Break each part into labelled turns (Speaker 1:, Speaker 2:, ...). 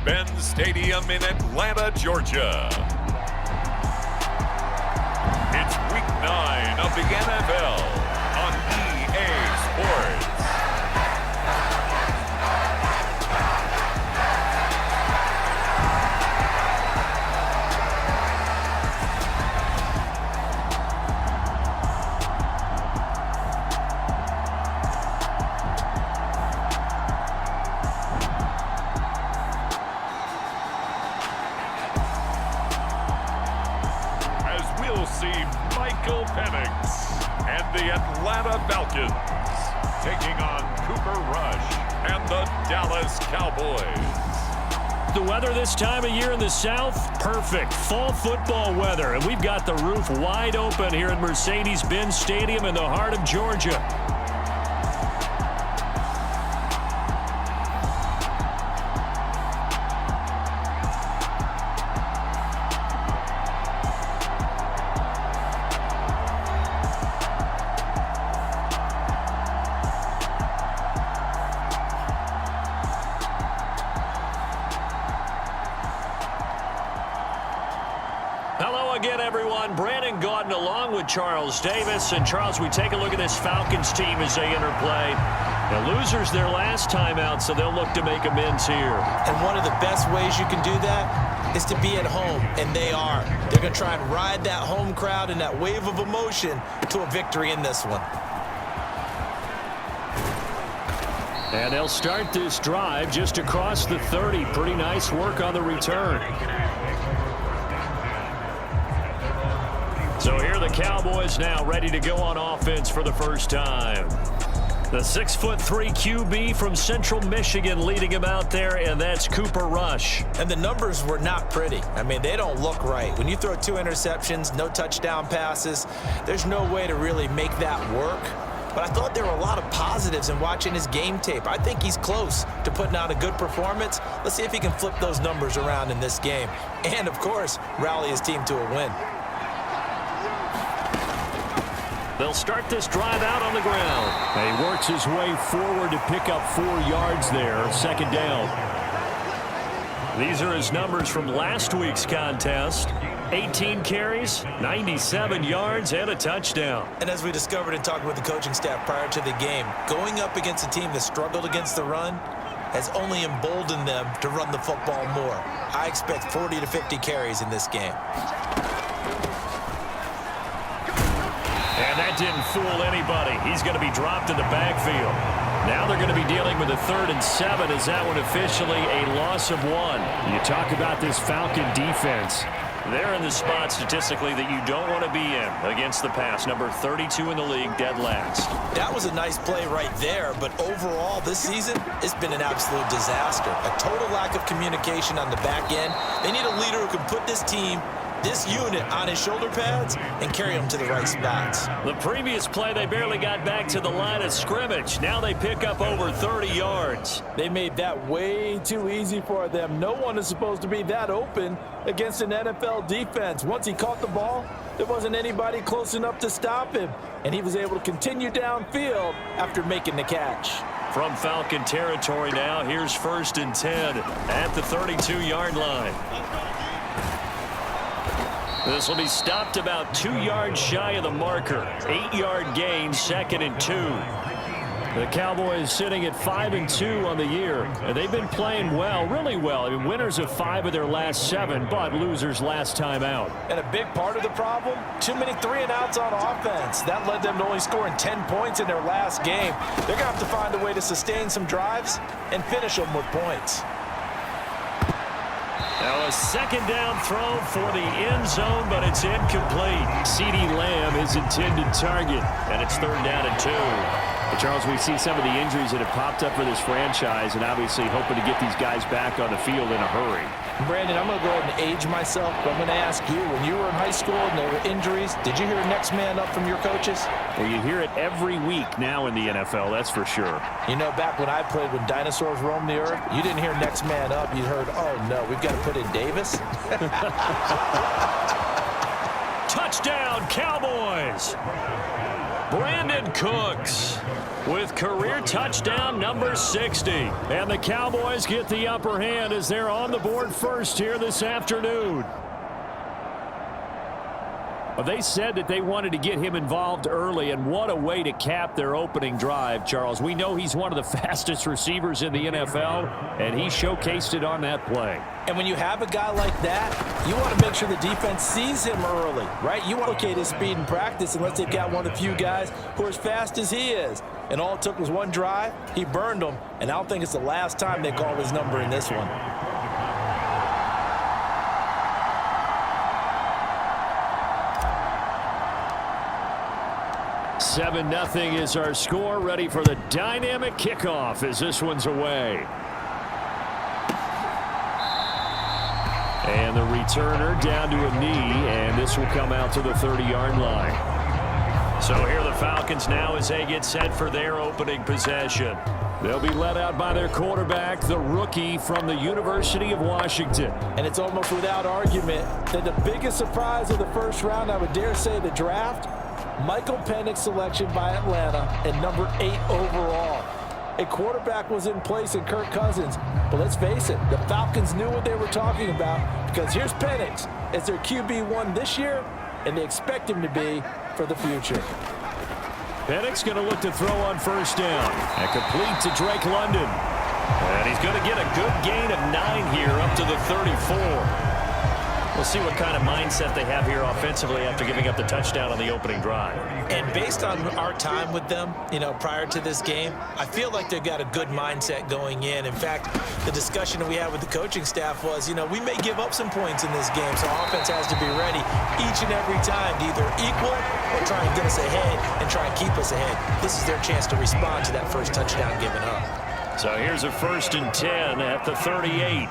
Speaker 1: Mercedes-Benz Stadium in Atlanta, Georgia. It's Week 9 of the NFL on EA Sports. The Atlanta Falcons taking on Cooper Rush and the Dallas Cowboys.
Speaker 2: The weather this time of year in the South, perfect. Fall football weather, and we've got the roof wide open here at Mercedes-Benz Stadium in the heart of Georgia. Charles Davis. And Charles, we take a look at this Falcons team as they enter play. The losers their last time out, so they'll look to make amends here.
Speaker 3: And one of the best ways you can do that is to be at home, and they are. They're going to try and ride that home crowd and that wave of emotion to a victory in this one.
Speaker 2: And they'll start this drive just across the 30. Pretty nice work on the return. So here are the Cowboys now ready to go on offense for the first time. The 6'3" QB from Central Michigan leading him out there, and that's Cooper Rush.
Speaker 3: And the numbers were not pretty. I mean, they don't look right. When you throw 2 interceptions, no touchdown passes, there's no way to really make that work. But I thought there were a lot of positives in watching his game tape. I think he's close to putting out a good performance. Let's see if he can flip those numbers around in this game. And, of course, rally his team to a win.
Speaker 2: They'll start this drive out on the ground. He works his way forward to pick up 4 yards there. Second down. These are his numbers from last week's contest. 18 carries, 97 yards, and a touchdown.
Speaker 3: And as we discovered in talking with the coaching staff prior to the game, going up against a team that struggled against the run has only emboldened them to run the football more. I expect 40 to 50 carries in this game.
Speaker 2: And that didn't fool anybody. He's going to be dropped in the backfield. Now they're going to be dealing with a 3rd and 7 as that one officially a loss of 1. You talk about this Falcon defense. They're in the spot statistically that you don't want to be in against the pass. Number 32 in the league, dead last.
Speaker 3: That was a nice play right there, but overall this season, it's been an absolute disaster. A total lack of communication on the back end. They need a leader who can put this team, this unit, on his shoulder pads and carry them to the right spots.
Speaker 2: The previous play, they barely got back to the line of scrimmage. Now they pick up over 30 yards.
Speaker 4: They made that way too easy for them. No one is supposed to be that open against an NFL defense. Once he caught the ball, there wasn't anybody close enough to stop him, and he was able to continue downfield after making the catch.
Speaker 2: From Falcon territory now, here's 1st and 10 at the 32-yard line. This will be stopped about 2 yards shy of the marker. 8-yard gain, 2nd and 2. The Cowboys sitting at 5-2 on the year, and they've been playing well, really well. I mean, winners of 5 of their last 7, but losers last time out.
Speaker 4: And a big part of the problem, too many 3-and-outs on offense. That led them to only scoring 10 points in their last game. They're going to have to find a way to sustain some drives and finish them with points.
Speaker 2: Now a 2nd down throw for the end zone, but it's incomplete. CeeDee Lamb is intended target, and it's 3rd down and 2.
Speaker 5: But Charles, we see some of the injuries that have popped up for this franchise, and obviously hoping to get these guys back on the field in a hurry.
Speaker 4: Brandon, I'm going to go ahead and age myself, but I'm going to ask you, when you were in high school and there were injuries, did you hear next man up from your coaches?
Speaker 5: Well, you hear it every week now in the NFL, that's for sure.
Speaker 4: You know, back when I played, when dinosaurs roamed the earth, you didn't hear next man up. You heard, oh, no, we've got to put in Davis.
Speaker 2: Touchdown, Cowboys! Brandon Cooks with career touchdown number 60. And the Cowboys get the upper hand as they're on the board first here this afternoon. Well, they said that they wanted to get him involved early, and what a way to cap their opening drive, Charles. We know he's one of the fastest receivers in the NFL, and he showcased it on that play.
Speaker 4: And when you have a guy like that, you want to make sure the defense sees him early, right? You want to locate his speed in practice unless they've got one of the few guys who are as fast as he is. And all it took was one drive. He burned them, and I don't think it's the last time they call his number in this one.
Speaker 2: 7-0 is our score. Ready for the dynamic kickoff as this one's away. And the returner down to a knee, and this will come out to the 30-yard line. So here the Falcons now as they get set for their opening possession. They'll be led out by their quarterback, the rookie from the University of Washington.
Speaker 4: And it's almost without argument that the biggest surprise of the first round, I would dare say the draft, Michael Penix's selection by Atlanta at number 8 overall. A quarterback was in place in Kirk Cousins, but let's face it, the Falcons knew what they were talking about, because here's Penix as their QB1 this year, and they expect him to be for the future.
Speaker 2: Penix going to look to throw on first down. And complete to Drake London. And he's going to get a good gain of 9 here up to the 34. We'll see what kind of mindset they have here offensively after giving up the touchdown on the opening drive.
Speaker 3: And based on our time with them, prior to this game, I feel like they've got a good mindset going in. In fact, the discussion that we had with the coaching staff was, we may give up some points in this game, so offense has to be ready each and every time to either equal or try and get us ahead and try and keep us ahead. This is their chance to respond to that first touchdown given up.
Speaker 2: So here's a 1st and 10 at the 38.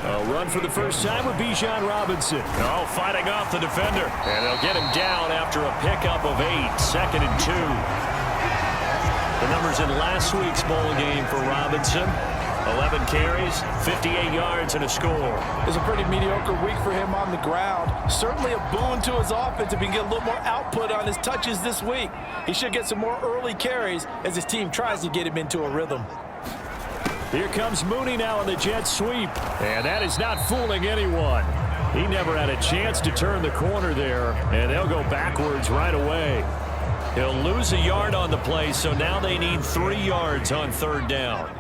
Speaker 2: A run for the first time with Bijan Robinson. Oh, fighting off the defender. And they'll get him down after a pickup of 8. 2nd and 2. The numbers in last week's bowl game for Robinson. 11 carries, 58 yards, and a score.
Speaker 4: It's a pretty mediocre week for him on the ground. Certainly a boon to his offense if he can get a little more output on his touches this week. He should get some more early carries as his team tries to get him into a rhythm.
Speaker 2: Here comes Mooney now on the jet sweep. And that is not fooling anyone. He never had a chance to turn the corner there, and they'll go backwards right away. He'll lose a yard on the play, so now they need 3 yards on 3rd down.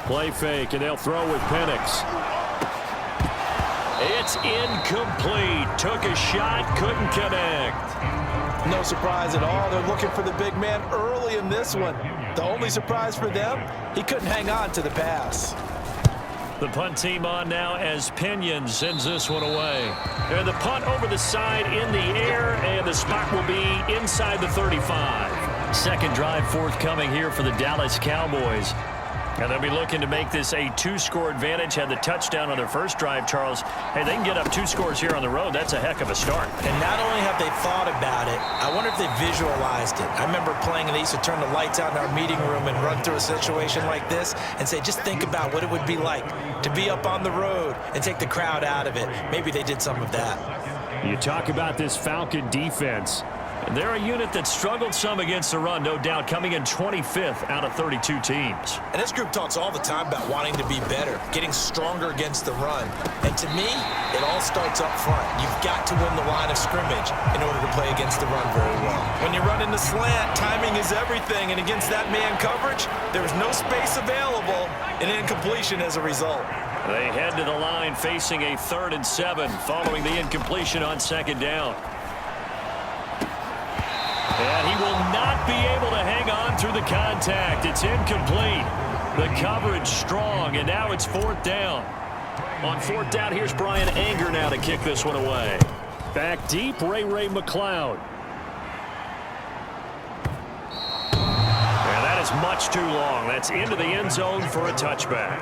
Speaker 2: Play fake, and they'll throw with Penix. It's incomplete. Took a shot, couldn't connect.
Speaker 4: No surprise at all. They're looking for the big man early in this one. The only surprise for them, he couldn't hang on to the pass.
Speaker 2: The punt team on now as Pinion sends this one away. And the punt over the side in the air, and the spot will be inside the 35. Second drive forthcoming here for the Dallas Cowboys. And they'll be looking to make this a 2-score advantage. Had the touchdown on their first drive, Charles. Hey, they can get up 2 scores here on the road. That's a heck of a start.
Speaker 3: And not only have they thought about it, I wonder if they visualized it. I remember playing, and they used to turn the lights out in our meeting room and run through a situation like this and say, just think about what it would be like to be up on the road and take the crowd out of it. Maybe they did some of that.
Speaker 2: You talk about this Falcon defense. They're a unit that struggled some against the run, no doubt, coming in 25th out of 32 teams.
Speaker 3: And this group talks all the time about wanting to be better, getting stronger against the run. And to me, it all starts up front. You've got to win the line of scrimmage in order to play against the run very well.
Speaker 4: When you run in the slant, timing is everything. And against that man coverage, there was no space available, and incompletion as a result.
Speaker 2: They head to the line facing a 3rd and 7 following the incompletion on 2nd down. And he will not be able to hang on through the contact. It's incomplete. The coverage strong, and now it's 4th down. On 4th down, here's Brian Anger now to kick this one away. Back deep, Ray McLeod. And that is much too long. That's into the end zone for a touchback.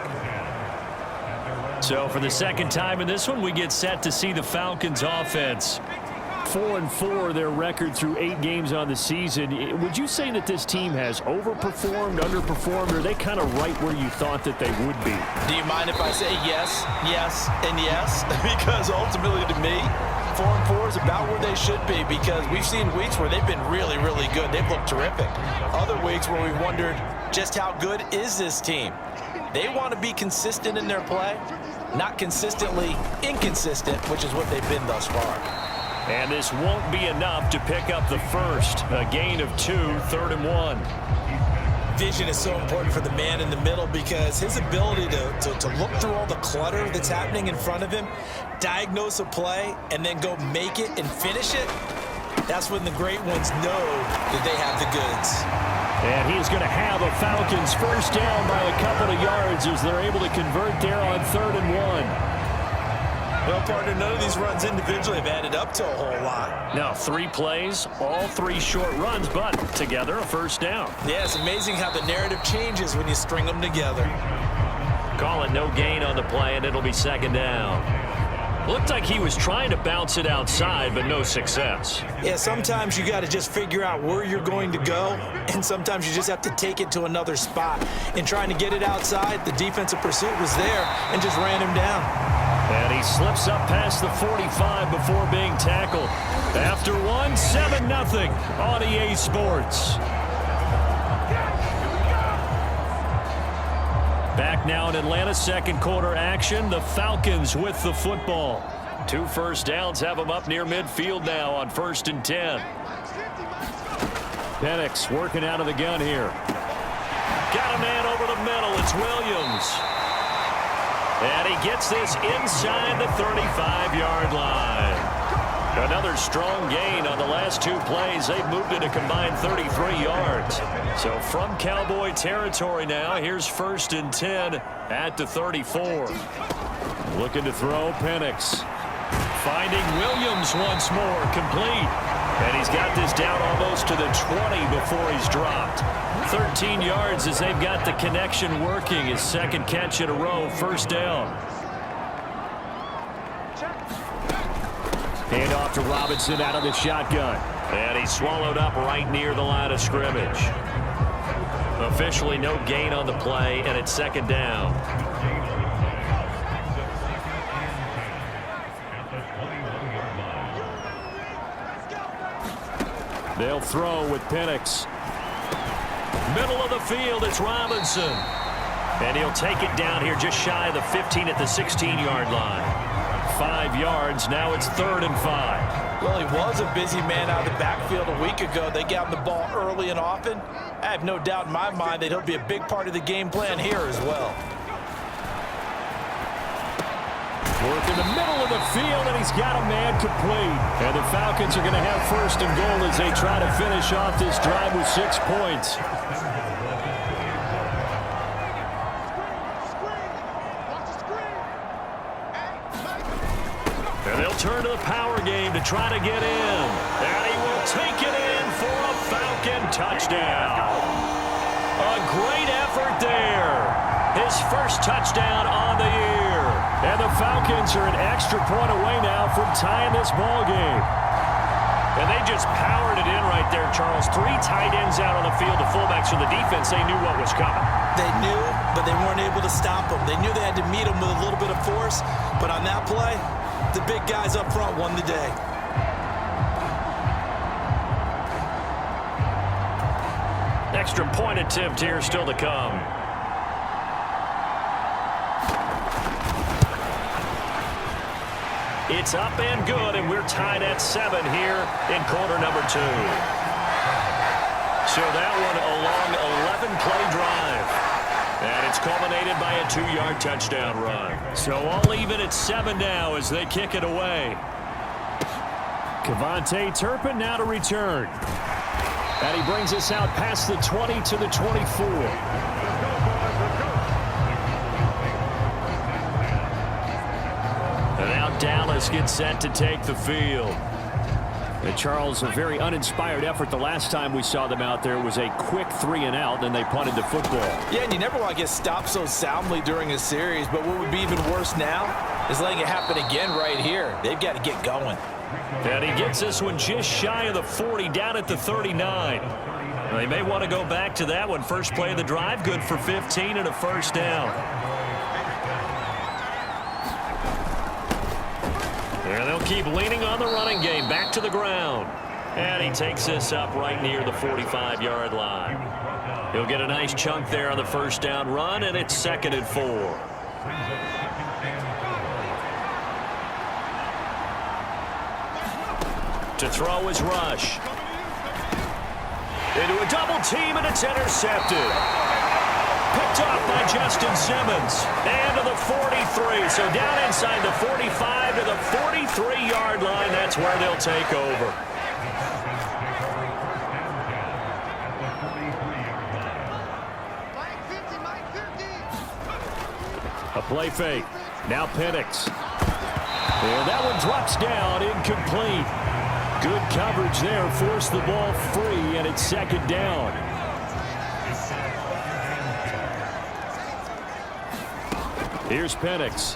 Speaker 2: So for the second time in this one, we get set to see the Falcons offense 4-4, their record through 8 games on the season. Would you say that this team has overperformed, underperformed, or are they kind of right where you thought that they would be?
Speaker 4: Do you mind if I say yes, yes, and yes? Because ultimately to me, 4-4 is about where they should be, because we've seen weeks where they've been really, really good. They've looked terrific. Other weeks where we wondered just how good is this team. They want to be consistent in their play, not consistently inconsistent, which is what they've been thus far.
Speaker 2: And this won't be enough to pick up the first. A gain of 2, 3rd and 1.
Speaker 3: Vision is so important for the man in the middle, because his ability to look through all the clutter that's happening in front of him, diagnose a play, and then go make it and finish it, that's when the great ones know that they have the goods.
Speaker 2: And he's going to have a Falcons first down by a couple of yards as they're able to convert there on 3rd and 1.
Speaker 3: Well, partner, none of these runs individually have added up to a whole lot.
Speaker 2: Now 3 plays, all 3 short runs, but together a first down.
Speaker 3: Yeah, it's amazing how the narrative changes when you string them together.
Speaker 2: Call it no gain on the play, and it'll be 2nd down. Looked like he was trying to bounce it outside, but no success.
Speaker 3: Yeah, sometimes you got to just figure out where you're going to go, and sometimes you just have to take it to another spot. In trying to get it outside, the defensive pursuit was there and just ran him down.
Speaker 2: And he slips up past the 45 before being tackled. After 1, 7-0 on EA Sports. Back now in Atlanta's second quarter action. The Falcons with the football. 2 first downs have them up near midfield now on 1st and 10. Penix working out of the gun here. Got a man over the middle. It's Williams. And he gets this inside the 35-yard line. Another strong gain on the last 2 plays. They've moved it a combined 33 yards. So from Cowboy territory now, here's 1st and 10 at the 34. Looking to throw, Penix. Finding Williams once more, complete. And he's got this down almost to the 20 before he's dropped. 13 yards as they've got the connection working. His 2nd catch in a row, 1st down. Hand off to Robinson out of the shotgun. And he's swallowed up right near the line of scrimmage. Officially no gain on the play, and it's 2nd down. They'll throw with Penix. Middle of the field, it's Robinson. And he'll take it down here just shy of the 15 at the 16-yard line. 5 yards, now it's 3rd and 5.
Speaker 4: Well, he was a busy man out of the backfield a week ago. They got him the ball early and often. I have no doubt in my mind that he'll be a big part of the game plan here as well.
Speaker 2: Work in the middle of the field, and he's got a man complete. And the Falcons are going to have 1st and goal as they try to finish off this drive with 6 points. And they'll turn to the power game to try to get in. And he will take it in for a Falcon touchdown. A great effort there. His first touchdown on the year. And the Falcons are an extra point away now from tying this ball game. And they just powered it in right there, Charles. 3 tight ends out on the field. The fullbacks for the defense, they knew what was coming.
Speaker 3: They knew, but they weren't able to stop them. They knew they had to meet them with a little bit of force, but on that play, the big guys up front won the day.
Speaker 2: Extra point attempt here still to come. It's up and good, and we're tied at 7 here in quarter number 2. So that one a long 11-play drive. And it's culminated by a 2-yard touchdown run. So all even at 7 now as they kick it away. Kevontae Turpin now to return. And he brings us out past the 20 to the 24. And now Dallas gets set to take the field. And Charles, a very uninspired effort the last time we saw them out there was a quick 3-and-out, then they punted the football.
Speaker 4: Yeah, and you never want to get stopped so soundly during a series, but what would be even worse now is letting it happen again right here. They've got to get going.
Speaker 2: And he gets this one just shy of the 40, down at the 39. They may want to go back to that one. First play of the drive, good for 15 and a first down. And they'll keep leaning on the running game, back to the ground. And he takes this up right near the 45-yard line. He'll get a nice chunk there on the first down run, and it's 2nd and 4. To throw is Rush. Into a double team, and it's intercepted. Picked off by Justin Simmons. And to the 43. So down inside the 45 to the 43-yard line. That's where they'll take over. A play fake. Now Penix. And that one drops down, incomplete. Good coverage there, forced the ball free, and it's 2nd down. Here's Penix.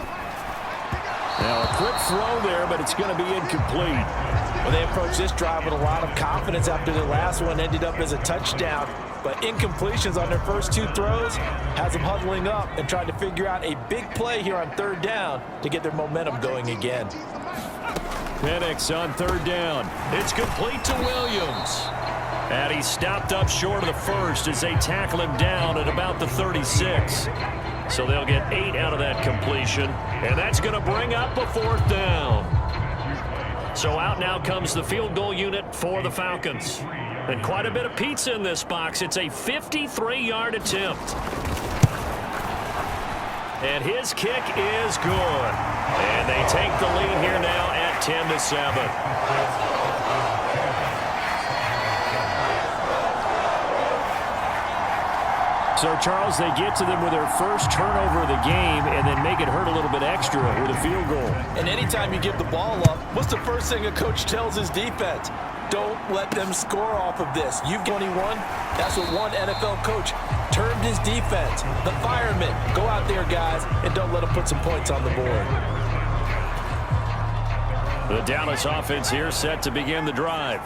Speaker 2: Now a quick throw there, but it's going to be incomplete.
Speaker 4: Well, they approached this drive with a lot of confidence after the last one ended up as a touchdown. But incompletions on their first 2 throws has them huddling up and trying to figure out a big play here on 3rd down to get their momentum going again.
Speaker 2: Penix on 3rd down. It's complete to Williams. And he's stopped up short of the first as they tackle him down at about the 36. So they'll get 8 out of that completion. And that's going to bring up a 4th down. So out now comes the field goal unit for the Falcons. And quite a bit of pizza in this box. It's a 53-yard attempt. And his kick is good. And they take the lead here now at 10-7.
Speaker 5: So, Charles, they get to them with their first turnover of the game and then make it hurt a little bit extra with a field goal.
Speaker 4: And anytime you give the ball up, what's the first thing a coach tells his defense? Don't let them score off of this. You've got 21. That's what one NFL coach termed his defense. The firemen. Go out there, guys, and don't let them put some points on the board.
Speaker 2: The Dallas offense here set to begin the drive.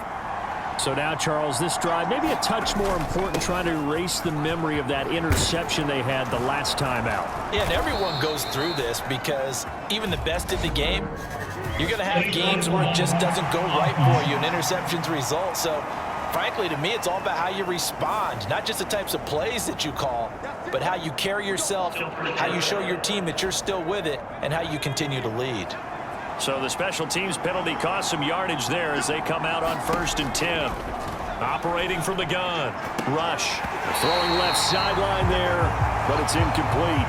Speaker 5: So now, Charles, this drive maybe a touch more important, trying to erase the memory of that interception they had the last time out.
Speaker 4: Yeah, and everyone goes through this because even the best in the game, you're going to have games where it just doesn't go right for you and interceptions result. So, frankly, to me, it's all about how you respond, not just the types of plays that you call, but how you carry yourself, how you show your team that you're still with it, and how you continue to lead.
Speaker 2: So the special teams penalty cost some yardage there as they come out on 1st and 10. Operating from the gun. Rush.
Speaker 5: Throwing left sideline there, but it's incomplete.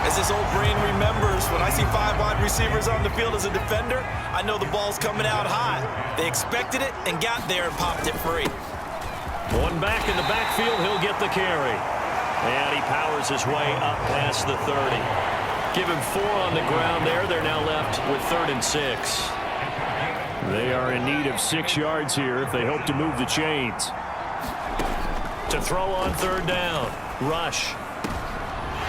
Speaker 3: As this old brain remembers, when I see 5 wide receivers on the field as a defender, I know the ball's coming out high. They expected it and got there and popped it free.
Speaker 2: One back in the backfield, he'll get the carry. And he powers his way up past the 30. Give him 4 on the ground there. They're now left with 3rd and 6.
Speaker 5: They are in need of 6 yards here if they hope to move the chains.
Speaker 2: To throw on 3rd down. Rush.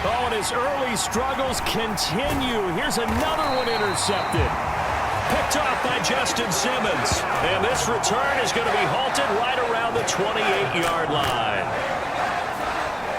Speaker 5: Oh, and his early struggles continue. Here's another one intercepted.
Speaker 2: Picked off by Justin Simmons. And this return is going to be halted right around the 28-yard line.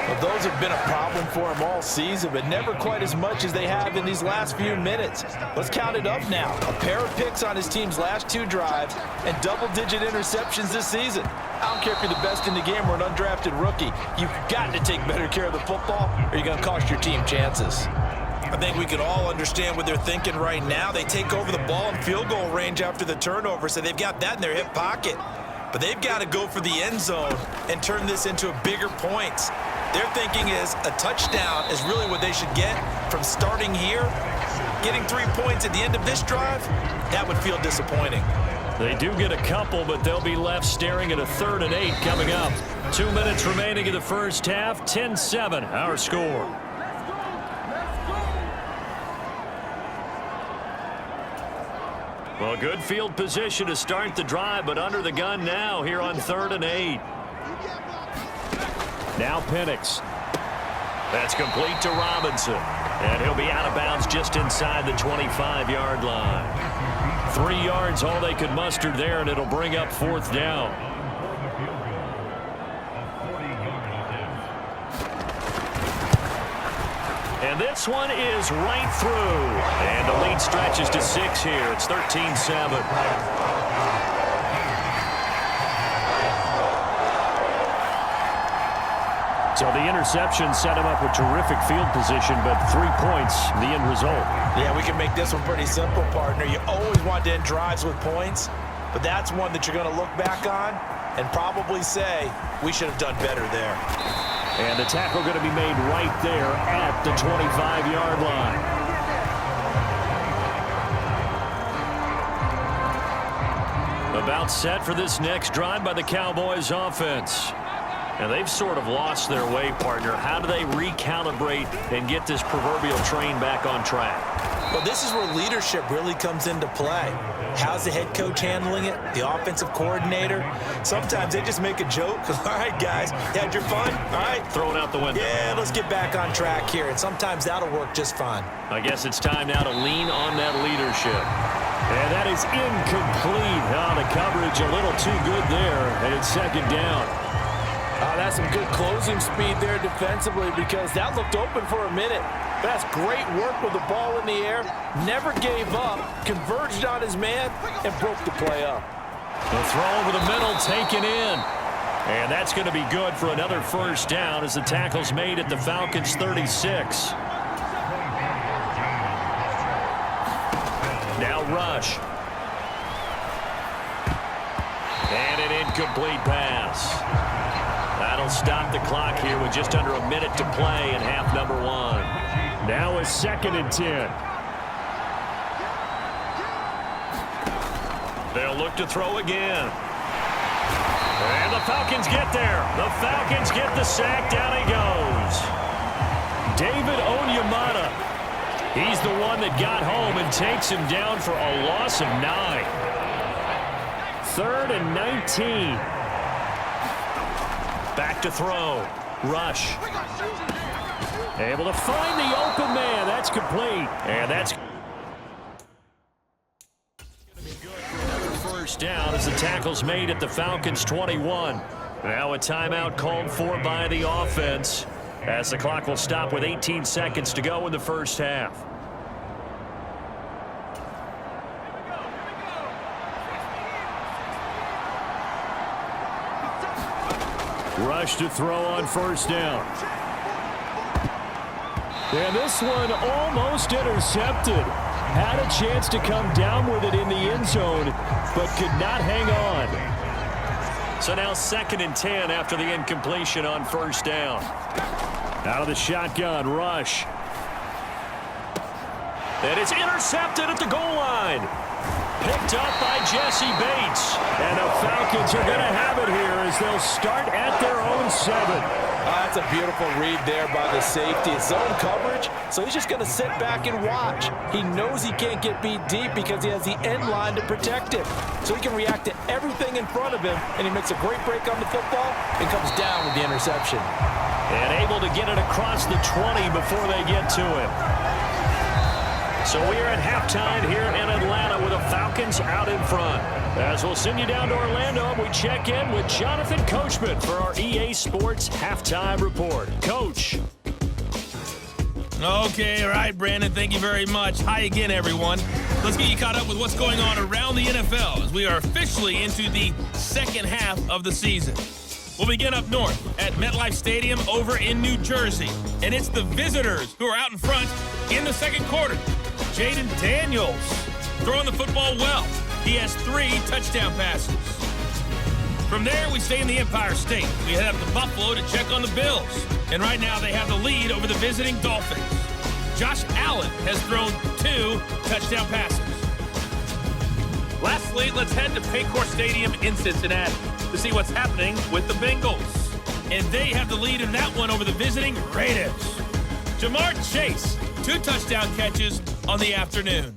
Speaker 4: Well, those have been a problem for him all season, but never quite as much as they have in these last few minutes. Let's count it up now. A pair of picks on his team's last 2 drives and double-digit interceptions this season. I don't care if you're the best in the game or an undrafted rookie. You've got to take better care of the football or you're going to cost your team chances.
Speaker 3: I think we can all understand what they're thinking right now. They take over the ball in field goal range after the turnover, so they've got that in their hip pocket. But they've got to go for the end zone and turn this into a bigger points. Their thinking is a touchdown is really what they should get from starting here. Getting 3 points at the end of this drive, that would feel disappointing.
Speaker 2: They do get a couple, but they'll be left staring at a 3rd and 8 coming up. 2 minutes remaining in the first half. 10-7, our score. Well, good field position to start the drive, but under the gun now here on 3rd and 8.
Speaker 5: Now Penix.
Speaker 2: That's complete to Robinson. And he'll be out of bounds just inside the 25-yard line. 3 yards, all they could muster there, and it'll bring up 4th down. And this one is right through. And the lead stretches to 6 here. It's 13-7.
Speaker 5: So the interception set him up with terrific field position, but 3 points, the end result.
Speaker 3: Yeah, we can make this one pretty simple, partner. You always want to end drives with points, but that's one that you're going to look back on and probably say, we should have done better there.
Speaker 5: And the tackle going to be made right there at the 25-yard line.
Speaker 2: About set for this next drive by the Cowboys offense. And they've sort of lost their way, partner. How do they recalibrate and get this proverbial train back on track?
Speaker 3: Well, this is where leadership really comes into play. How's the head coach handling it? The offensive coordinator? Sometimes they just make a joke. All right, guys, you had your fun? All right.
Speaker 2: Throw it out the window.
Speaker 3: Yeah, let's get back on track here. And sometimes that'll work just fine.
Speaker 2: I guess it's time now to lean on that leadership.
Speaker 5: And that is incomplete. Oh, the coverage a little too good there, and it's 2nd down.
Speaker 4: That's some good closing speed there defensively because that looked open for a minute. But that's great work with the ball in the air. Never gave up, converged on his man, and broke the play up.
Speaker 2: The throw over the middle taken in. And that's going to be good for another 1st down as the tackle's made at the Falcons' 36. Now Rush. And an incomplete pass. That'll stop the clock here with just under a minute to play in half number 1.
Speaker 5: Now a 2nd and 10.
Speaker 2: They'll look to throw again. And the Falcons get there. The Falcons get the sack. Down he goes. David Onyemata. He's the one that got home and takes him down for a loss of 9.
Speaker 5: 3rd and 19.
Speaker 2: Back to throw. Rush.
Speaker 5: Able to find the open man. That's complete.
Speaker 2: And that's going to be good for another 1st down as the tackle's made at the Falcons' 21. Now a timeout called for by the offense as the clock will stop with 18 seconds to go in the 1st half.
Speaker 5: Rush to throw on 1st down. And this one almost intercepted. Had a chance to come down with it in the end zone, but could not hang on.
Speaker 2: So now 2nd and 10 after the incompletion on 1st down.
Speaker 5: Out of the shotgun, Rush.
Speaker 2: And it's intercepted at the goal line. Picked up by Jesse Bates.
Speaker 5: And the Falcons are going to have it here as they'll start at their own 7.
Speaker 4: That's a beautiful read there by the safety. It's zone coverage, so he's just going to sit back and watch. He knows he can't get beat deep because he has the end line to protect him. So he can react to everything in front of him, and he makes a great break on the football and comes down with the interception.
Speaker 2: And able to get it across the 20 before they get to him. So we are at halftime here in Atlanta with the Falcons out in front. As we'll send you down to Orlando, and we check in with Jonathan Coachman for our EA Sports Halftime Report. Coach.
Speaker 6: Okay, all right, Brandon, thank you very much. Hi again, everyone. Let's get you caught up with what's going on around the NFL as we are officially into the 2nd half of the season. We'll begin up north at MetLife Stadium over in New Jersey. And it's the visitors who are out in front in the 2nd quarter. Jaden Daniels throwing the football well. He has 3 touchdown passes. From there, we stay in the Empire State. We head up to Buffalo to check on the Bills. And right now, they have the lead over the visiting Dolphins. Josh Allen has thrown 2 touchdown passes. Lastly, let's head to Paycor Stadium in Cincinnati to see what's happening with the Bengals. And they have the lead in that one over the visiting Raiders. Jamar Chase, 2 touchdown catches on the afternoon.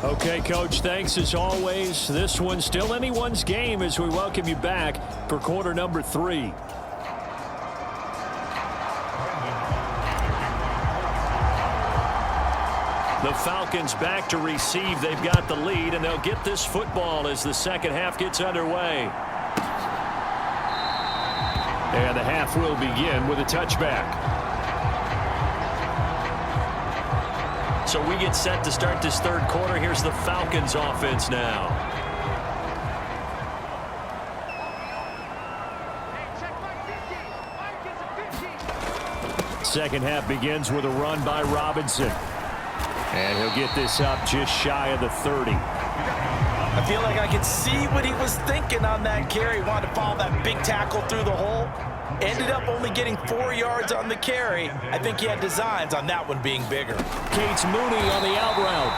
Speaker 5: Okay, Coach, thanks as always. This one's still anyone's game as we welcome you back for quarter number 3. The Falcons back to receive. They've got the lead, and they'll get this football as the second half gets underway. And the half will begin with a touchback. So we get set to start this third quarter. Here's the Falcons offense now. Second half begins with a run by Robinson. And he'll get this up just shy of the 30.
Speaker 4: I feel like I could see what he was thinking on that carry. Wanted to follow that big tackle through the hole. Ended up only getting 4 yards on the carry. I think he had designs on that one being bigger.
Speaker 5: Cates Mooney on the out route.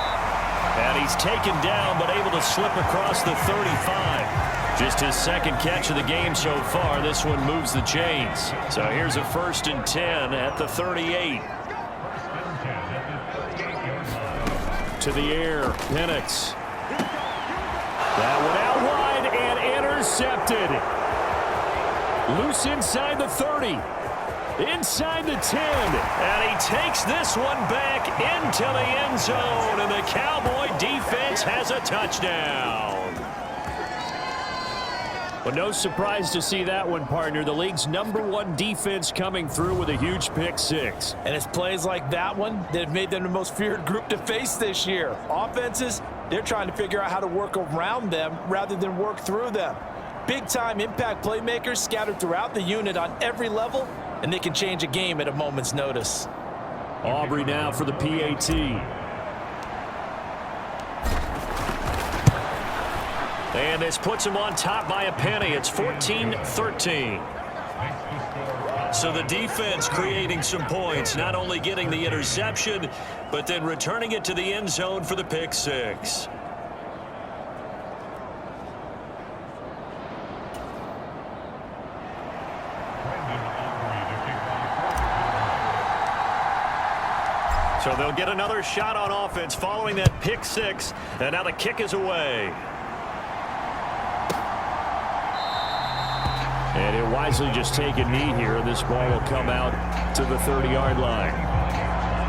Speaker 5: And he's taken down but able to slip across the 35. Just his second catch of the game so far. This one moves the chains. So here's a 1st and 10 at the 38. To the air, Penix. That one out wide and intercepted. Loose inside the 30. Inside the 10. And he takes this one back into the end zone. And the Cowboy defense has a touchdown. But no surprise to see that one, partner. The league's #1 defense coming through with a huge pick 6.
Speaker 4: And it's plays like that one that have made them the most feared group to face this year. Offenses, they're trying to figure out how to work around them rather than work through them. Big-time impact playmakers scattered throughout the unit on every level, and they can change a game at a moment's notice.
Speaker 5: Aubrey now for the PAT. And this puts him on top by a penny. It's 14-13. So the defense creating some points, not only getting the interception, but then returning it to the end zone for the pick 6. So they'll get another shot on offense following that pick 6, and now the kick is away. And he'll wisely just take a knee here, and this ball will come out to the 30-yard line.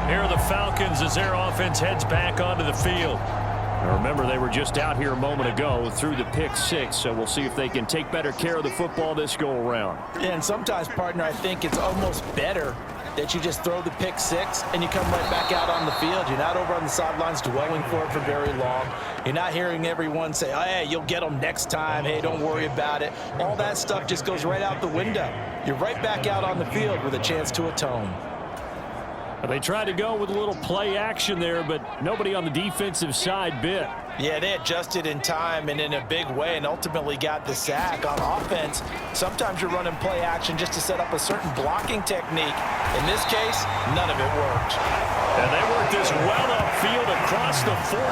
Speaker 5: Here are the Falcons as their offense heads back onto the field. Now remember, they were just out here a moment ago through the pick 6, so we'll see if they can take better care of the football this go-around.
Speaker 4: Yeah, and sometimes, partner, I think it's almost better that you just throw the pick 6 and you come right back out on the field. You're not over on the sidelines dwelling for it for very long. You're not hearing everyone say, oh, hey, you'll get them next time. Hey, don't worry about it. All that stuff just goes right out the window. You're right back out on the field with a chance to atone.
Speaker 5: They tried to go with a little play action there, but nobody on the defensive side bit.
Speaker 4: Yeah, they adjusted in time and in a big way and ultimately got the sack. On offense, sometimes you're running play action just to set up a certain blocking technique. In this case, none of it worked.
Speaker 5: And they worked this well upfield across the 45.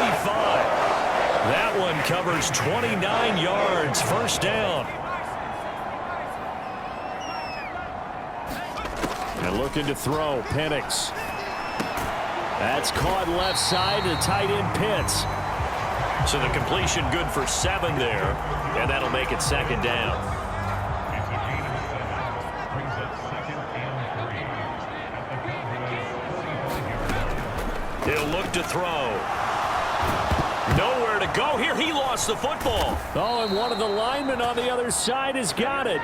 Speaker 5: That one covers 29 yards, 1st down. And looking to throw, Penix. That's caught left side to tight end Pitts. So the completion good for 7 there, and that'll make it 2nd down. He'll look to throw. Nowhere to go here. He lost the football. Oh, and one of the linemen on the other side has got it.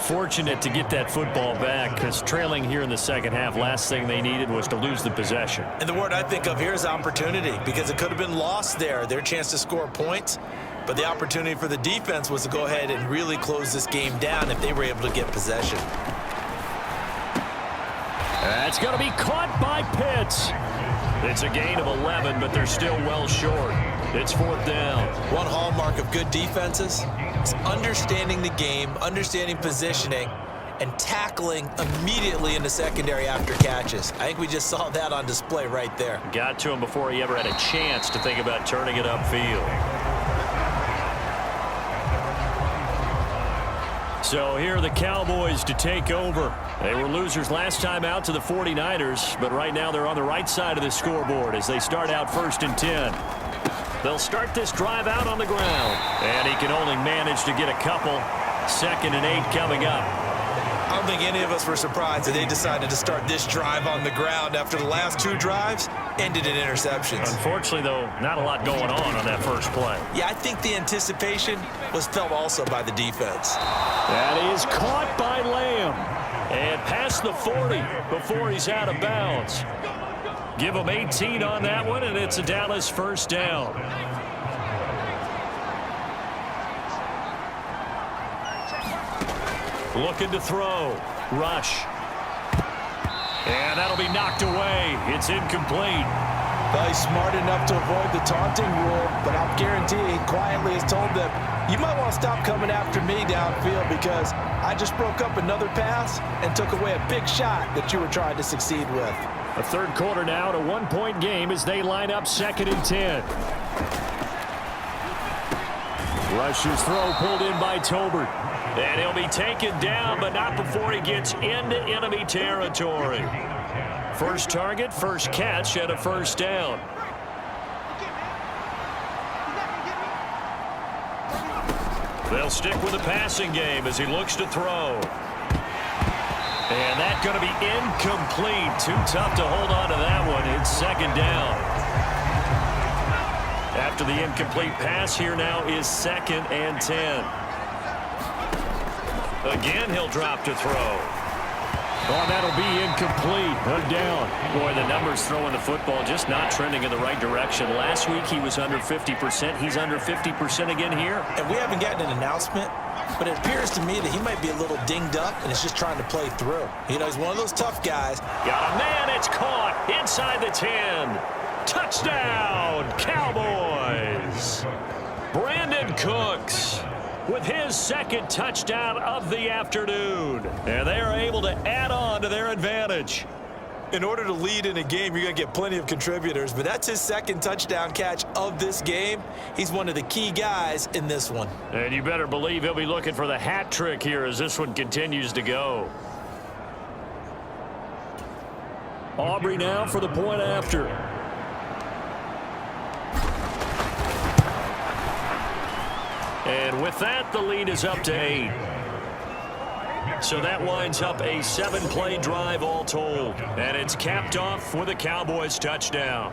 Speaker 5: Fortunate to get that football back, because trailing here in the second half, last thing they needed was to lose the possession.
Speaker 3: And the word I think of here is opportunity, because it could have been lost there, their chance to score points. But the opportunity for the defense was to go ahead and really close this game down if they were able to get possession.
Speaker 5: That's going to be caught by Pitts. It's a gain of 11, but they're still well short. It's 4th down.
Speaker 3: One hallmark of good defenses is understanding the game, understanding positioning, and tackling immediately in the secondary after catches. I think we just saw that on display right there.
Speaker 5: Got to him before he ever had a chance to think about turning it upfield.
Speaker 2: So here are the Cowboys to take over. They were losers last time out to the 49ers, but right now they're on the right side of the scoreboard as they start out 1st and 10. They'll start this drive out on the ground, and he can only manage to get a couple. 2nd and 8 coming up.
Speaker 3: I don't think any of us were surprised that they decided to start this drive on the ground after the last 2 drives ended in interceptions.
Speaker 2: Unfortunately, though, not a lot going on that first play.
Speaker 3: Yeah, I think the anticipation was felt also by the defense.
Speaker 5: That is caught by Lamb.
Speaker 2: And past the 40 before he's out of bounds. Give him 18 on that one, and it's a Dallas 1st down. Looking to throw. Rush. And that'll be knocked away. It's incomplete.
Speaker 4: Well, he's smart enough to avoid the taunting rule, but I'll guarantee he quietly has told them, you might want to stop coming after me downfield because I just broke up another pass and took away a big shot that you were trying to succeed with.
Speaker 5: A 3rd quarter now, a 1-point game as they line up 2nd and 10. Rush's throw pulled in by Tolbert.
Speaker 2: And he'll be taken down, but not before he gets into enemy territory. First target, first catch, and a 1st down. They'll stick with the passing game as he looks to throw. And that's going to be incomplete. Too tough to hold on to that one. It's 2nd down. After the incomplete pass, here now is 2nd and 10. Again, he'll drop to throw.
Speaker 5: Oh, that'll be incomplete. They're down.
Speaker 2: Boy, the numbers throwing the football just not trending in the right direction. Last week, he was under 50%. He's under 50% again here.
Speaker 3: And we haven't gotten an announcement, but it appears to me that he might be a little dinged up and is just trying to play through. You know, he's one of those tough guys.
Speaker 2: Got a man. It's caught inside the 10. Touchdown, Cowboys. Brandon Cooks with his 2nd touchdown of the afternoon. And they are able to add on to their advantage.
Speaker 3: In order to lead in a game, you're going to get plenty of contributors, but that's his 2nd touchdown catch of this game. He's one of the key guys in this one.
Speaker 2: And you better believe he'll be looking for the hat trick here as this one continues to go.
Speaker 5: Aubrey now for the point after.
Speaker 2: And with that, the lead is up to 8. So that winds up a 7-play drive all told. And it's capped off with a Cowboys touchdown.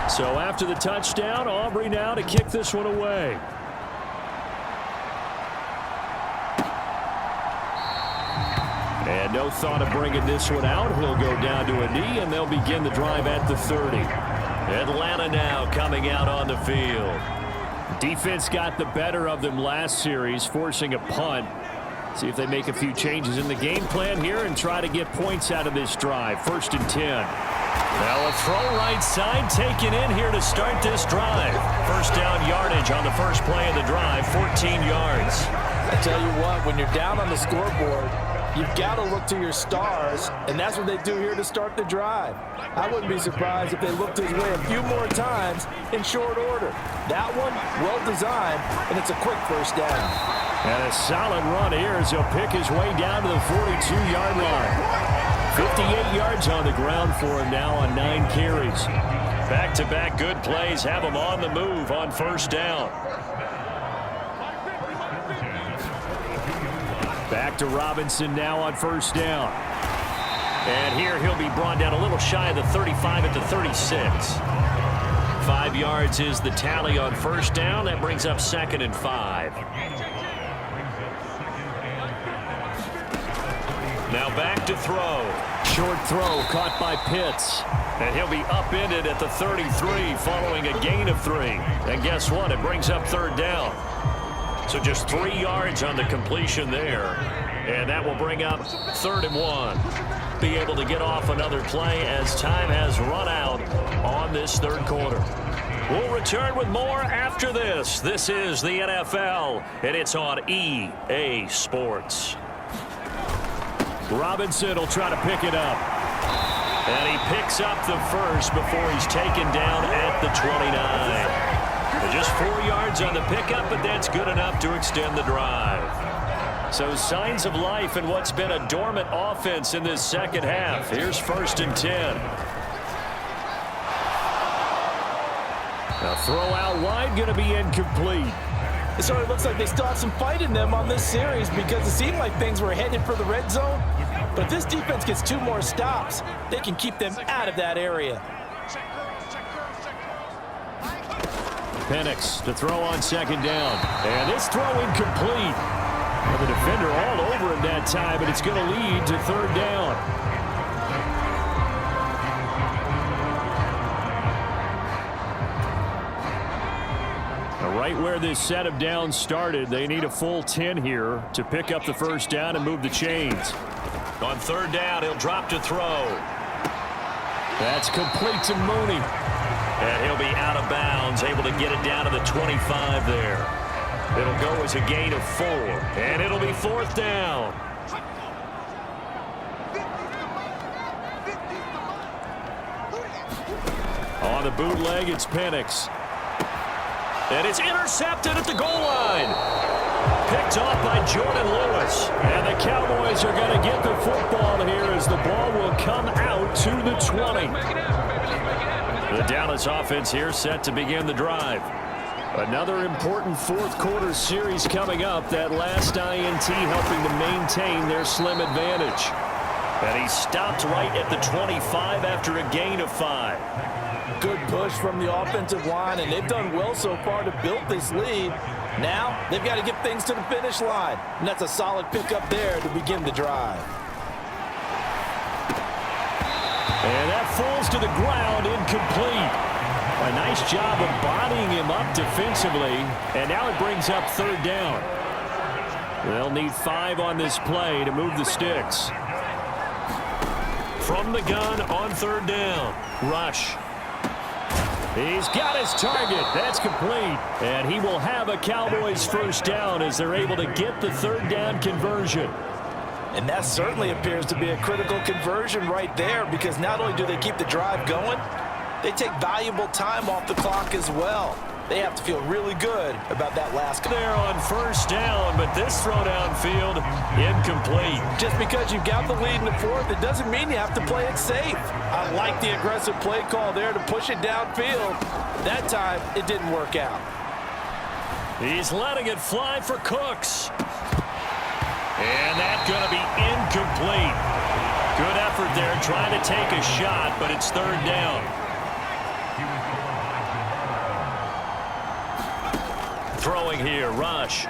Speaker 5: So after the touchdown, Aubrey now to kick this one away. And no thought of bringing this one out. He'll go down to a knee, and they'll begin the drive at the 30.
Speaker 2: Atlanta now coming out on the field.
Speaker 5: Defense got the better of them last series, forcing a punt. See if they make a few changes in the game plan here and try to get points out of this drive. 1st and 10.
Speaker 2: Now a throw right side taken in here to start this drive. 1st down yardage on the first play of the drive, 14 yards.
Speaker 4: I tell you what, when you're down on the scoreboard, you've got to look to your stars, and that's what they do here to start the drive. I wouldn't be surprised if they looked his way a few more times in short order. That one, well designed, and it's a quick 1st down.
Speaker 5: And a solid run here as he'll pick his way down to the 42-yard line. 58 yards on the ground for him now on 9 carries.
Speaker 2: Back-to-back good plays have him on the move on 1st down.
Speaker 5: Back to Robinson now on 1st down.
Speaker 2: And here he'll be brought down a little shy of the 35 at the 36. 5 yards is the tally on 1st down. That brings up 2nd and 5. Now back to throw.
Speaker 5: Short throw caught by Pitts.
Speaker 2: And he'll be upended at the 33 following a gain of 3. And guess what? It brings up 3rd down. So just 3 yards on the completion there. And that will bring up 3rd and 1. Be able to get off another play as time has run out on this 3rd quarter. We'll return with more after this. This is the NFL, and it's on EA Sports.
Speaker 5: Robinson will try to pick it up.
Speaker 2: And he picks up the first before he's taken down at the 29. Just 4 yards on the pickup, but that's good enough to extend the drive. So signs of life in what's been a dormant offense in this second half. Here's 1st and 10. A throw out wide, going to be incomplete.
Speaker 4: It sort of looks like they still have some fight in them on this series because it seemed like things were headed for the red zone. But if this defense gets 2 more stops, they can keep them out of that area.
Speaker 5: Penix to throw on 2nd down. And this throw incomplete. And the defender all over him that time, but it's going to lead to 3rd down. Right where this set of downs started, they need a full 10 here to pick up the 1st down and move the chains.
Speaker 2: On 3rd down, he'll drop to throw.
Speaker 5: That's complete to Mooney.
Speaker 2: And he'll be out of bounds, able to get it down to the 25 there. It'll go as a gain of 4, and it'll be 4th down.
Speaker 5: On the bootleg, it's Penix.
Speaker 2: And it's intercepted at the goal line. Picked off by Jordan Lewis.
Speaker 5: And the Cowboys are going to get the football here as the ball will come out to the 20.
Speaker 2: The Dallas offense here set to begin the drive.
Speaker 5: Another important 4th quarter series coming up. That last INT helping to maintain their slim advantage.
Speaker 2: And he stopped right at the 25 after a gain of 5.
Speaker 4: Good push from the offensive line, and they've done well so far to build this lead. Now they've got to get things to the finish line, and that's a solid pickup there to begin the drive.
Speaker 5: And that falls to the ground, incomplete. A nice job of bodying him up defensively, and now it brings up 3rd down. They'll need 5 on this play to move the sticks.
Speaker 2: From the gun on 3rd down, Rush.
Speaker 5: He's got his target. That's complete. And he will have a Cowboys 1st down as they're able to get the 3rd down conversion.
Speaker 4: And that certainly appears to be a critical conversion right there because not only do they keep the drive going, they take valuable time off the clock as well. They have to feel really good about that last.
Speaker 2: There on 1st down, but this throw downfield, incomplete.
Speaker 4: Just because you've got the lead in the 4th, it doesn't mean you have to play it safe. I like the aggressive play call there to push it downfield. That time, it didn't work out.
Speaker 2: He's letting it fly for Cooks. And that's going to be incomplete. Good effort there trying to take a shot, but it's 3rd down. Throwing here, Rush.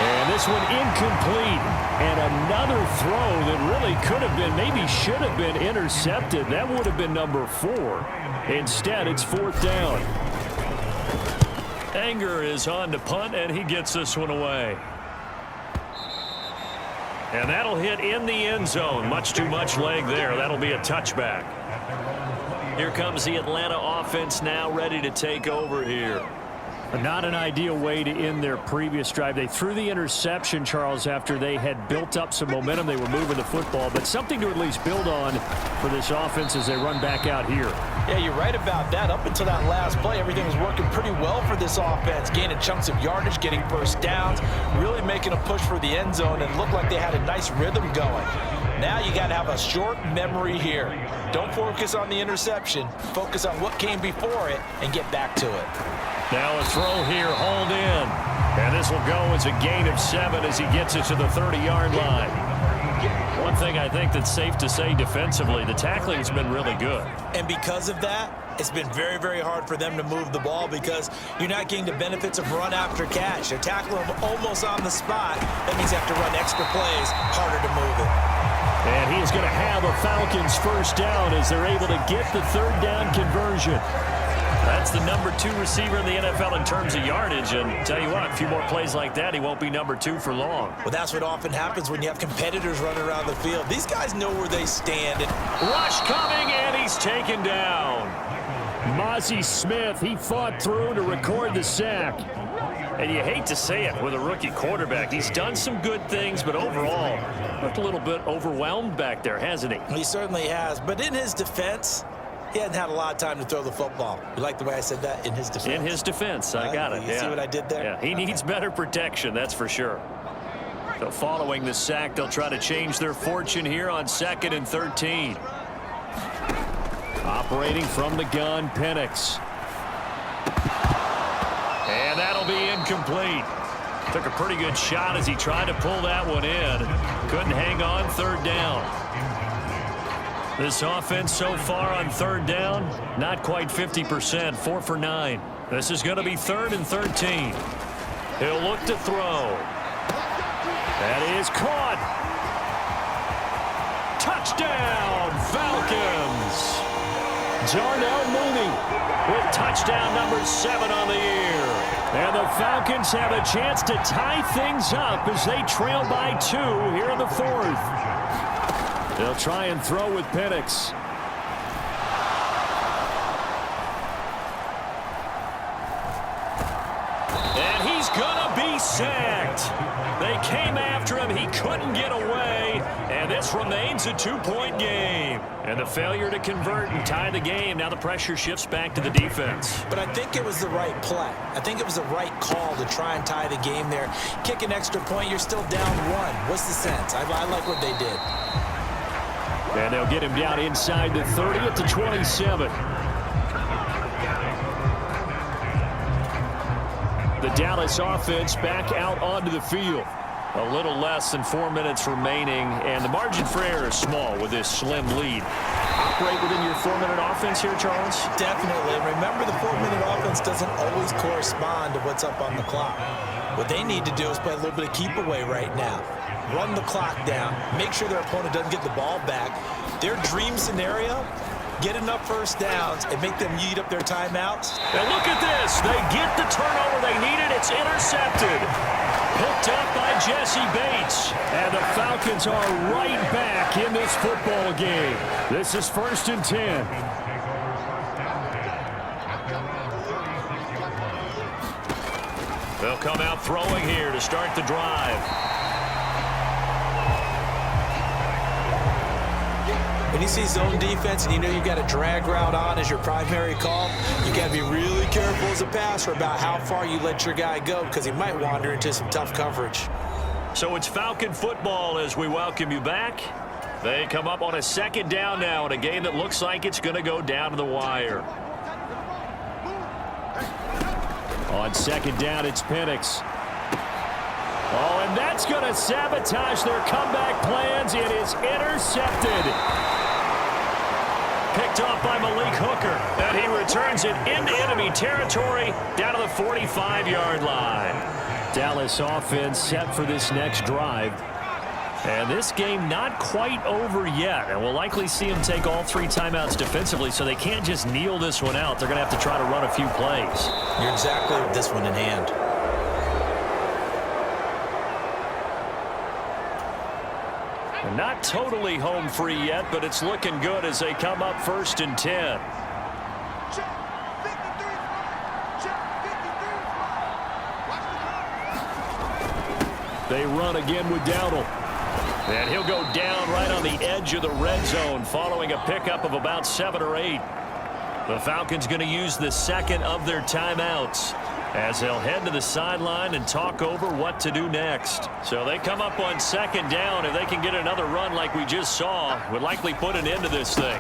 Speaker 5: And this one incomplete. And another throw that really could have been, maybe should have been intercepted. That would have been number 4. Instead, it's 4th down.
Speaker 2: Anger is on to punt, and he gets this one away. And that'll hit in the end zone. Much too much leg there. That'll be a touchback. Here comes the Atlanta offense now ready to take over here.
Speaker 5: Not an ideal way to end their previous drive. They threw the interception, Charles, after they had built up some momentum. They were moving the football, but something to at least build on for this offense as they run back out here.
Speaker 4: Yeah, you're right about that. Up until that last play, everything was working pretty well for this offense, gaining chunks of yardage, getting 1st downs, really making a push for the end zone, and looked like they had a nice rhythm going. Now you got to have a short memory here. Don't focus on the interception. Focus on what came before it and get back to it.
Speaker 2: Now a throw here, hauled in. And this will go as a gain of 7 as he gets it to the 30-yard line. One thing I think that's safe to say defensively, the tackling's been really good.
Speaker 3: And because of that, it's been very, very hard for them to move the ball because you're not getting the benefits of run after catch. They're tackling them almost on the spot. That means you have to run extra plays, harder to move it.
Speaker 5: And he's going to have a Falcons 1st down as they're able to get the 3rd down conversion.
Speaker 2: That's the number 2 receiver in the NFL in terms of yardage. And tell you what, a few more plays like that, he won't be number 2 for long.
Speaker 3: Well, that's what often happens when you have competitors running around the field. These guys know where they stand.
Speaker 2: Rush coming, and he's taken down.
Speaker 5: Mozzie Smith, he fought through to record the sack.
Speaker 2: And you hate to say it with a rookie quarterback. He's done some good things, but overall, looked a little bit overwhelmed back there, hasn't he?
Speaker 3: He certainly has. But in his defense, he hadn't had a lot of time to throw the football. You like the way I said that? In his defense.
Speaker 2: In his defense, I got it.
Speaker 3: You see what I did there?
Speaker 2: Yeah, he needs better protection, that's for sure. So following the sack, they'll try to change their fortune here on 2nd and 13.
Speaker 5: Operating from the gun, Penix.
Speaker 2: And that'll be incomplete. Took a pretty good shot as he tried to pull that one in. Couldn't hang on 3rd down. This offense so far on 3rd down, not quite 50%, 4 for 9. This is going to be 3rd and 13. He'll look to throw.
Speaker 5: That is caught.
Speaker 2: Touchdown, Falcons.
Speaker 5: Darnell Mooney
Speaker 2: With touchdown number 7 on the year.
Speaker 5: And the Falcons have a chance to tie things up as they trail by 2 here in the 4th. They'll try and throw with Penix.
Speaker 2: And he's gonna be sacked. They came after him. He couldn't get away. And this remains a 2-point game. And the failure to convert and tie the game. Now the pressure shifts back to the defense.
Speaker 3: But I think it was the right play. I think it was the right call to try and tie the game there. Kick an extra point, you're still down 1. What's the sense? I like what they did.
Speaker 5: And they'll get him down inside the 30 at the 27. The Dallas offense back out onto the field.
Speaker 2: A little less than 4 minutes remaining, and the margin for error is small with this slim lead. Operate within your 4-minute offense here, Charles?
Speaker 3: Definitely. Remember, the 4-minute offense doesn't always correspond to what's up on the clock. What they need to do is play a little bit of keep away right now. Run the clock down. Make sure their opponent doesn't get the ball back. Their dream scenario, get enough first downs and make them eat up their timeouts.
Speaker 2: And look at this. They get the turnover they needed. It's intercepted. Picked up by Jesse Bates.
Speaker 5: And the Falcons are right back in this football game. This is 1st and 10.
Speaker 2: They'll come out throwing here to start the drive.
Speaker 3: When you see zone defense and you know you've got a drag route on as your primary call, you got to be really careful as a passer about how far you let your guy go because he might wander into some tough coverage.
Speaker 2: So it's Falcon football as we welcome you back. They come up on a 2nd down now in a game that looks like it's going to go down to the wire.
Speaker 5: On 2nd down, it's Penix. Oh, and that's going to sabotage their comeback plans. It is intercepted.
Speaker 2: Picked off by Malik Hooker. And he returns it into enemy territory down to the 45-yard line.
Speaker 5: Dallas offense set for this next drive.
Speaker 2: And this game not quite over yet. And we'll likely see them take all 3 timeouts defensively, so they can't just kneel this one out. They're going to have to try to run a few plays.
Speaker 3: You're exactly with this one in hand.
Speaker 2: And not totally home free yet, but it's looking good as they come up 1st and 10.
Speaker 5: They run again with Dowdle.
Speaker 2: And he'll go down right on the edge of the red zone following a pickup of about 7 or 8. The Falcons going to use the 2nd of their timeouts as they'll head to the sideline and talk over what to do next. So they come up on 2nd down. If they can get another run like we just saw, would likely put an end to this thing.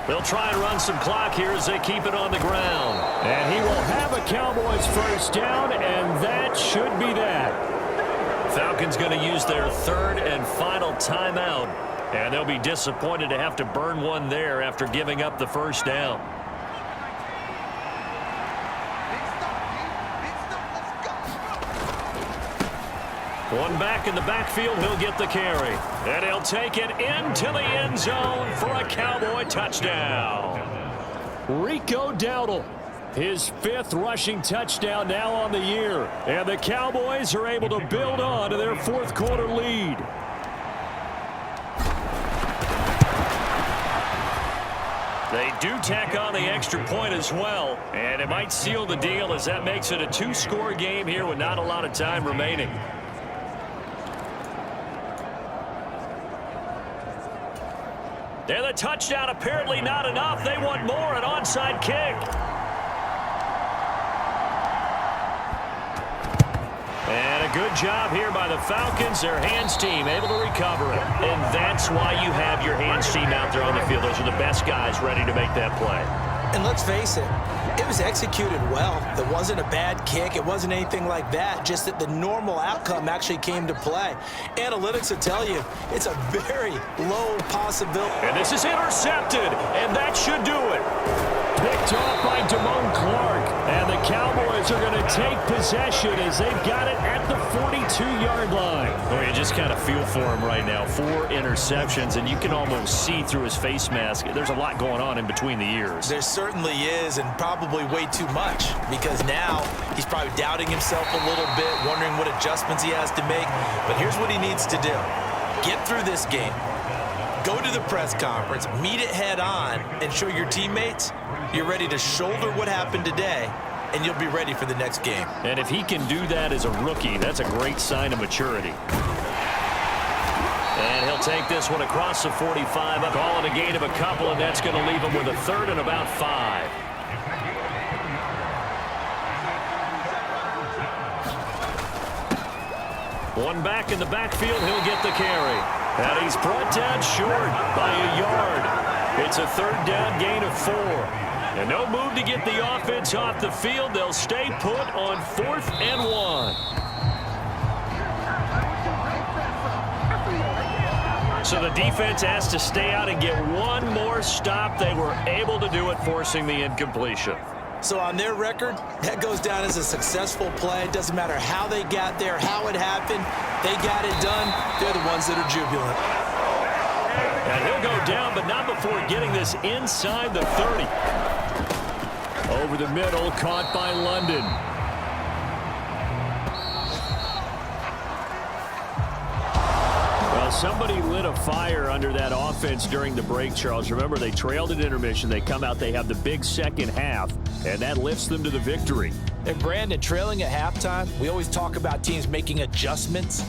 Speaker 2: They'll try and run some clock here as they keep it on the ground.
Speaker 5: And he will have a Cowboys 1st down, and that should be that.
Speaker 2: Falcons going to use their 3rd and final timeout, and they'll be disappointed to have to burn one there after giving up the 1st down. One back in the backfield, he'll get the carry. And he'll take it into the end zone for a Cowboy touchdown.
Speaker 5: Rico Dowdle, his 5th rushing touchdown now on the year. And the Cowboys are able to build on to their 4th quarter lead.
Speaker 2: They do tack on the extra point as well, and it might seal the deal as that makes it a 2-score game here with not a lot of time remaining. And the touchdown apparently not enough. They want more, an onside kick. And a good job here by the Falcons. Their hands team able to recover it. And that's why you have your hands team out there on the field. Those are the best guys ready to make that play.
Speaker 3: And let's face it, it was executed well. It wasn't a bad kick. It wasn't anything like that. Just that the normal outcome actually came to play. Analytics will tell you it's a very low possibility.
Speaker 2: And this is intercepted, and that should do it.
Speaker 5: Picked off by Damone Clark. And the Cowboys are going to take possession as they've got it at the 42-yard line.
Speaker 2: Oh, you just kind of feel for him right now. 4 interceptions, and you can almost see through his face mask. There's a lot going on in between the ears.
Speaker 3: There certainly is, and probably way too much, because now he's probably doubting himself a little bit, wondering what adjustments he has to make. But here's what he needs to do. Get through this game. Go to the press conference, meet it head on, and show your teammates you're ready to shoulder what happened today, and you'll be ready for the next game.
Speaker 2: And if he can do that as a rookie, that's a great sign of maturity. And he'll take this one across the 45, calling a gain of a couple, and that's going to leave him with a 3rd and about 5. One back in the backfield, he'll get the carry. And he's brought down short by a yard. It's a 3rd down gain of 4. And no move to get the offense off the field. They'll stay put on 4th and 1. So the defense has to stay out and get one more stop. They were able to do it, forcing the incompletion.
Speaker 3: So on their record, that goes down as a successful play. It doesn't matter how they got there, how it happened. They got it done. They're the ones that are jubilant.
Speaker 2: And he'll go down, but not before getting this inside the 30.
Speaker 5: Over the middle, caught by London. Well, somebody lit a fire under that offense during the break, Charles. Remember, they trailed at intermission. They come out, they have the big second half, and that lifts them to the victory.
Speaker 4: And Brandon, trailing at halftime, we always talk about teams making adjustments.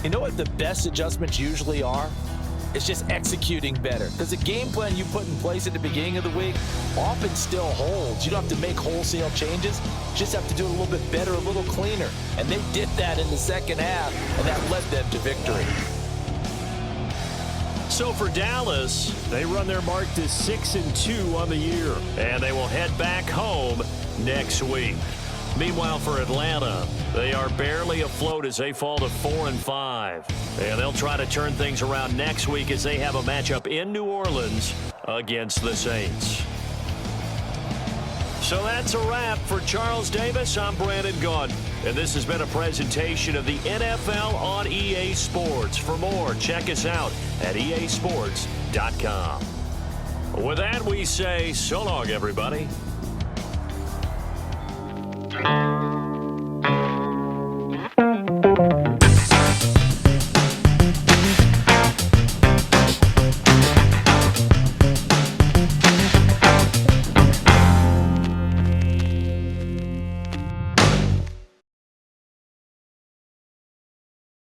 Speaker 4: You know what the best adjustments usually are? It's just executing better. Because the game plan you put in place at the beginning of the week often still holds. You don't have to make wholesale changes. You just have to do it a little bit better, a little cleaner. And they did that in the second half, and that led them to victory.
Speaker 2: So for Dallas, they run their mark to 6-2 on the year. And they will head back home next week. Meanwhile, for Atlanta, they are barely afloat as they fall to 4-5. And they'll try to turn things around next week as they have a matchup in New Orleans against the Saints. So that's a wrap. For Charles Davis, I'm Brandon Gaudin. And this has been a presentation of the NFL on EA Sports. For more, check us out at easports.com. With that, we say so long, everybody.